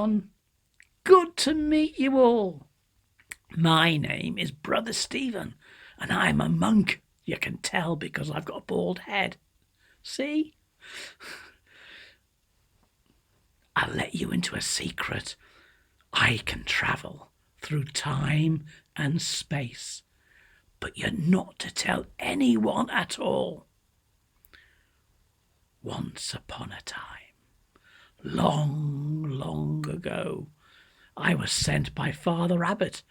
everyone. Good to meet you all. My name is Brother Stephen, and I'm a monk. You can tell because I've got a bald head. See? I'll let you into a secret. I can travel through time and space, but you're not to tell anyone at all. Once upon a time, long, long ago, I was sent by Father Abbot,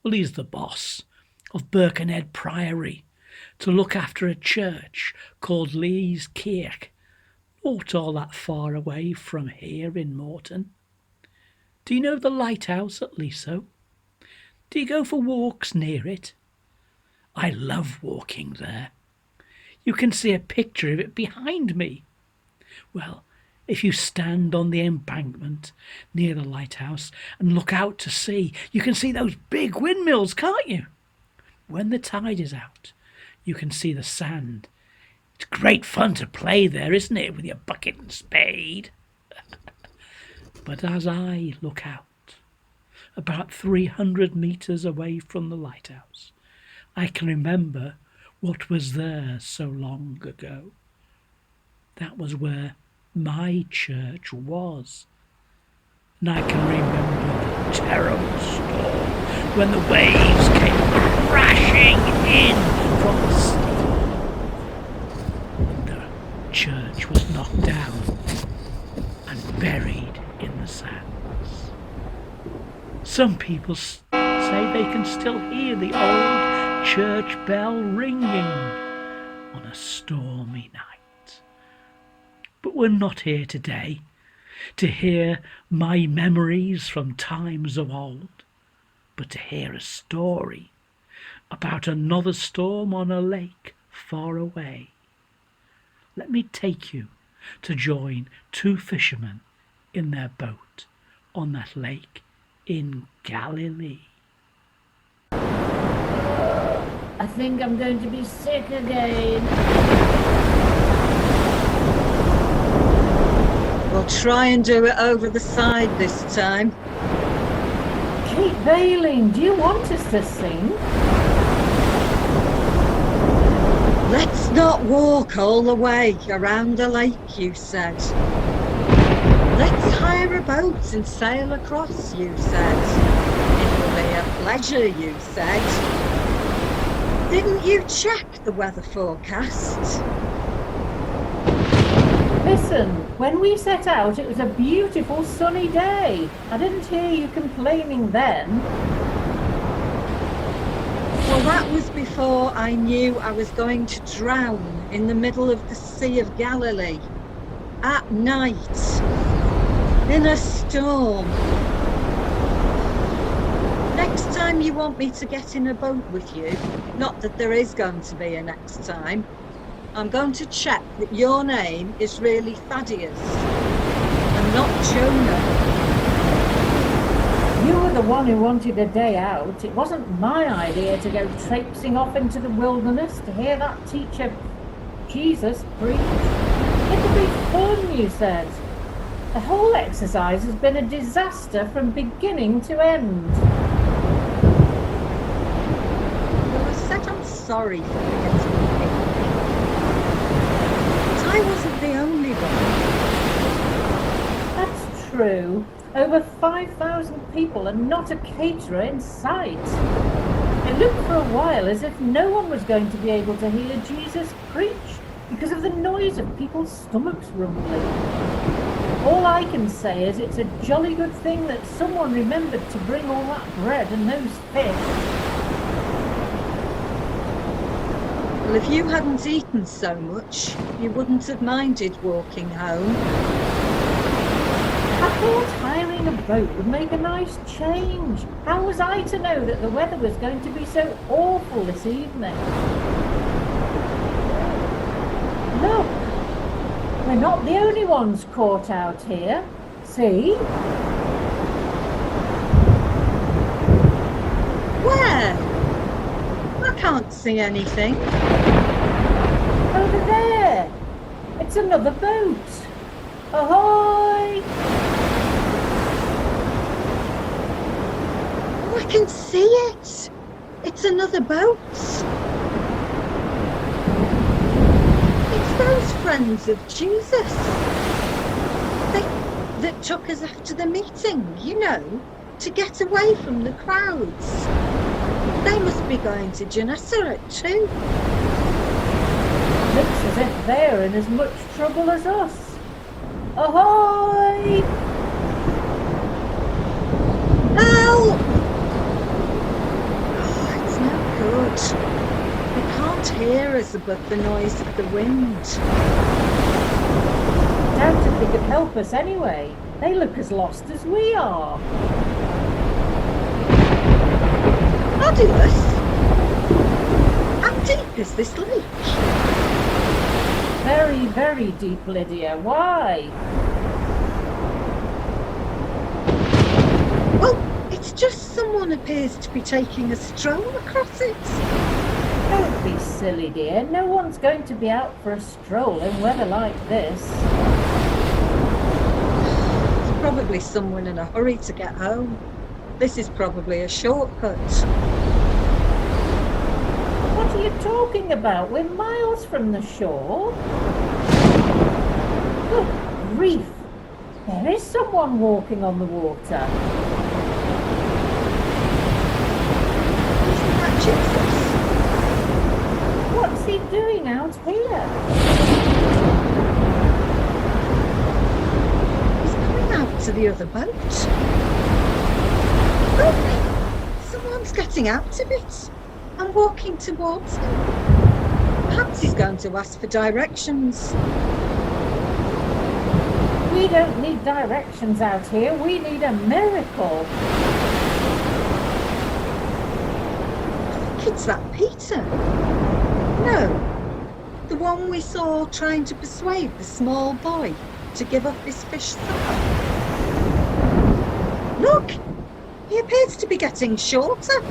well, he's the boss of Birkenhead Priory, to look after a church called Lees Kirk, not all that far away from here in Morton. Do you know the lighthouse at Leeso? Do you go for walks near it? I love walking there. You can see a picture of it behind me. Well, if you stand on the embankment near the lighthouse and look out to sea, you can see those big windmills, can't you? When the tide is out, you can see the sand. It's great fun to play there, isn't it, with your bucket and spade? But as I look out, about 300 metres away from the lighthouse, I can remember what was there so long ago. That was where my church was. And I can remember the terrible storm when the waves came crashing in from the sea. The church was knocked down and buried in the sands. Some people say they can still hear the old church bell ringing on a stormy night. But we're not here today to hear my memories from times of old, but to hear a story about another storm on a lake far away. Let me take you to join two fishermen in their boat on that lake in Galilee. I think I'm going to be sick again. We'll try and do it over the side this time. Kate Baling, do you want us to sing? Let's not walk all the way around the lake, you said. Let's hire a boat and sail across, you said. It'll be a pleasure, you said. Didn't you check the weather forecast? Listen, when we set out, it was a beautiful sunny day. I didn't hear you complaining then. Well, that was before I knew I was going to drown in the middle of the Sea of Galilee. At night. In a storm. Next time you want me to get in a boat with you, not that there is going to be a next time, I'm going to check that your name is really Thaddeus and not Jonah. You were the one who wanted a day out. It wasn't my idea to go traipsing off into the wilderness to hear that teacher, Jesus, preach. It'll be fun, you said. The whole exercise has been a disaster from beginning to end. Well, I said I'm sorry for forgetting you. But I wasn't the only one. That's true. Over 5,000 people and not a caterer in sight. It looked for a while as if no one was going to be able to hear Jesus preach because of the noise of people's stomachs rumbling. All I can say is it's a jolly good thing that someone remembered to bring all that bread and those fish. Well, if you hadn't eaten so much, you wouldn't have minded walking home. I thought hiring a boat would make a nice change. How was I to know that the weather was going to be so awful this evening? Look, we're not the only ones caught out here. See? Where? I can't see anything. Over there. It's another boat. Ahoy! Oh, I can see it. It's another boat. It's those friends of Jesus. That took us after the meeting, you know, to get away from the crowds. They must be going to Gennesaret too. Looks as if they're in as much trouble as us. Ahoy! Help! Oh, it's no good. They can't hear us above the noise of the wind. Doubt if they could help us anyway. They look as lost as we are. Thaddeus? How deep is this lake? Very, very deep, Lydia. Why? Well, it's just someone appears to be taking a stroll across it. Don't be silly, dear. No one's going to be out for a stroll in weather like this. It's probably someone in a hurry to get home. This is probably a shortcut. What are you talking about? We're miles from the shore. Good grief! There is someone walking on the water. Isn't that Jesus? What's he doing out here? He's coming out to the other boat. Look! Someone's getting out of it and walking towards him. Perhaps he's going to ask for directions. We don't need directions out here. We need a miracle. I think it's that Peter. No, the one we saw trying to persuade the small boy to give up his fish supper. Look, he appears to be getting shorter.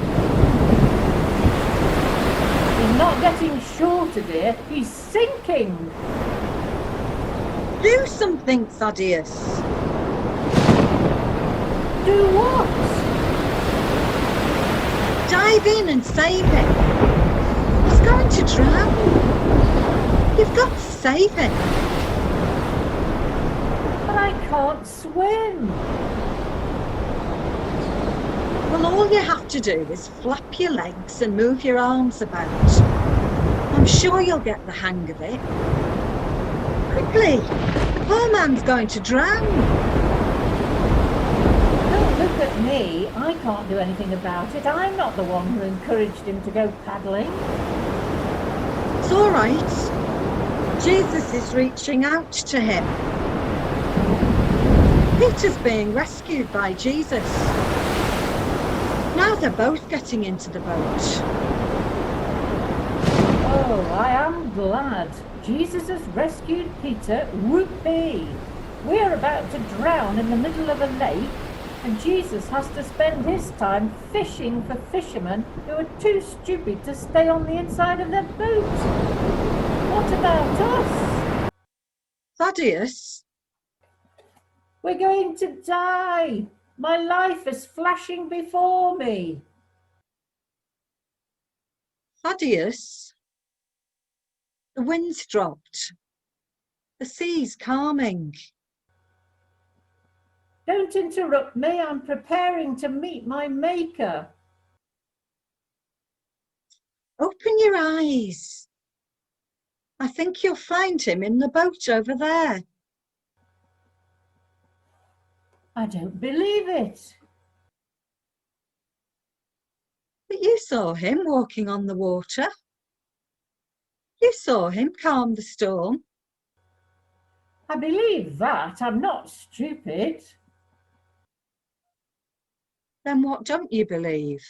He's not getting shorter, dear. He's sinking. Do something, Thaddeus. Do what? Dive in and save him. He's going to drown. You've got to save him. But I can't swim. Well, all you have to do is flap your legs and move your arms about. I'm sure you'll get the hang of it. Quickly, the poor man's going to drown. Don't look at me. I can't do anything about it. I'm not the one who encouraged him to go paddling. It's all right. Jesus is reaching out to him. Peter's being rescued by Jesus. Now they're both getting into the boat. Oh, I am glad. Jesus has rescued Peter. Whoopee! We're about to drown in the middle of a lake, and Jesus has to spend his time fishing for fishermen who are too stupid to stay on the inside of their boat. What about us? Thaddeus? We're going to die. My life is flashing before me. Thaddeus? The wind's dropped. The sea's calming. Don't interrupt me. I'm preparing to meet my maker. Open your eyes. I think you'll find him in the boat over there. I don't believe it. But you saw him walking on the water. You saw him calm the storm. I believe that. I'm not stupid. Then what don't you believe?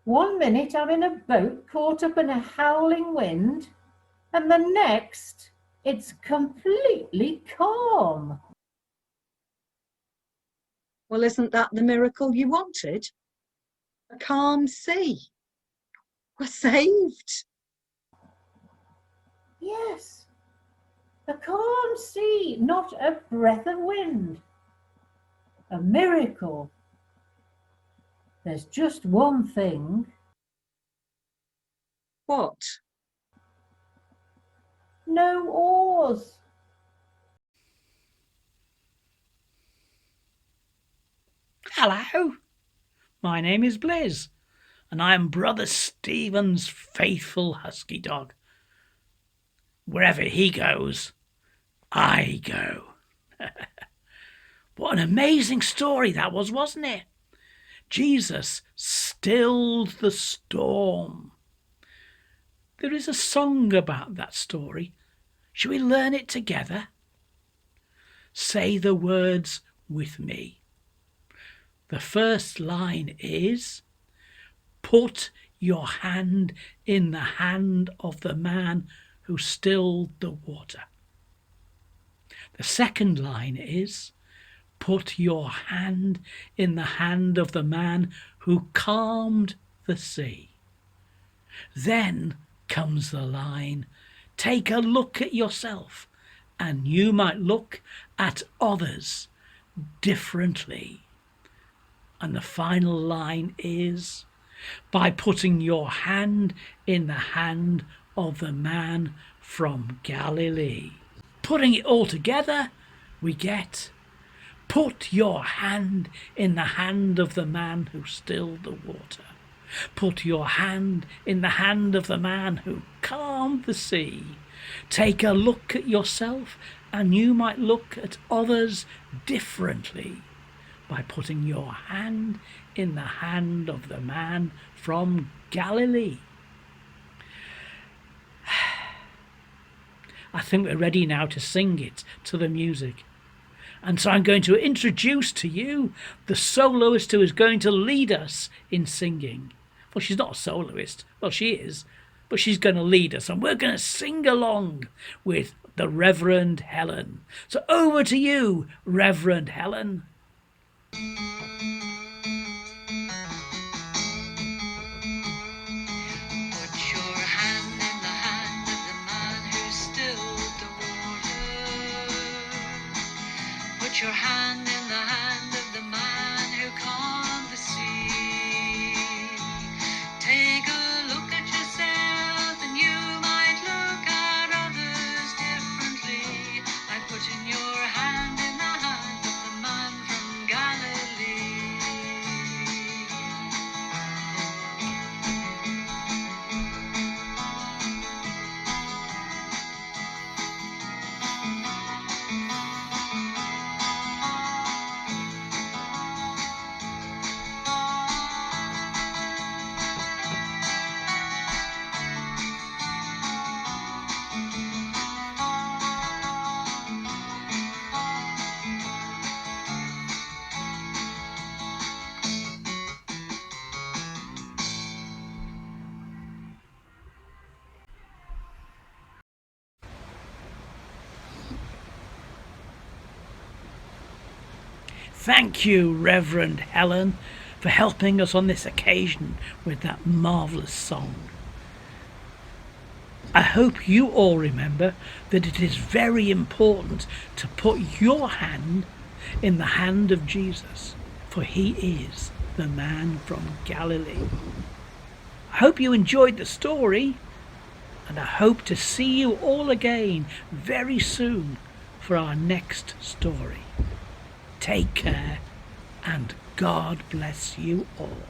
1 minute I'm in a boat caught up in a howling wind, and the next it's completely calm. Well, isn't that the miracle you wanted? A calm sea. We're saved. Yes, a calm sea, not a breath of wind. A miracle. There's just one thing. What? No oars. Hello, my name is Blizz, and I am Brother Stephen's faithful husky dog. Wherever he goes, I go. What an amazing story that was, wasn't it? Jesus stilled the storm. There is a song about that story. Shall we learn it together? Say the words with me. The first line is, put your hand in the hand of the man who stilled the water. The second line is, put your hand in the hand of the man who calmed the sea. Then comes the line, take a look at yourself, and you might look at others differently. And the final line is, by putting your hand in the hand of the man from Galilee. Putting it all together, we get, put your hand in the hand of the man who stilled the water. Put your hand in the hand of the man who calmed the sea. Take a look at yourself, and you might look at others differently by putting your hand in the hand of the man from Galilee. I think we're ready now to sing it to the music. And so I'm going to introduce to you the soloist who is going to lead us in singing. Well, she's not a soloist. Well, she is. But she's going to lead us, and we're going to sing along with the Reverend Helen. So over to you, Reverend Helen. Put your hand in the hand of the man who stilled the water. Put your hand in the hand of the man who calmed the sea. Take a look at yourself, and you might look at others differently by putting your hand in the hand of the man from Galilee. Thank you, Reverend Helen, for helping us on this occasion with that marvellous song. I hope you all remember that it is very important to put your hand in the hand of Jesus, for he is the man from Galilee. I hope you enjoyed the story, and I hope to see you all again very soon for our next story. Take care, and God bless you all.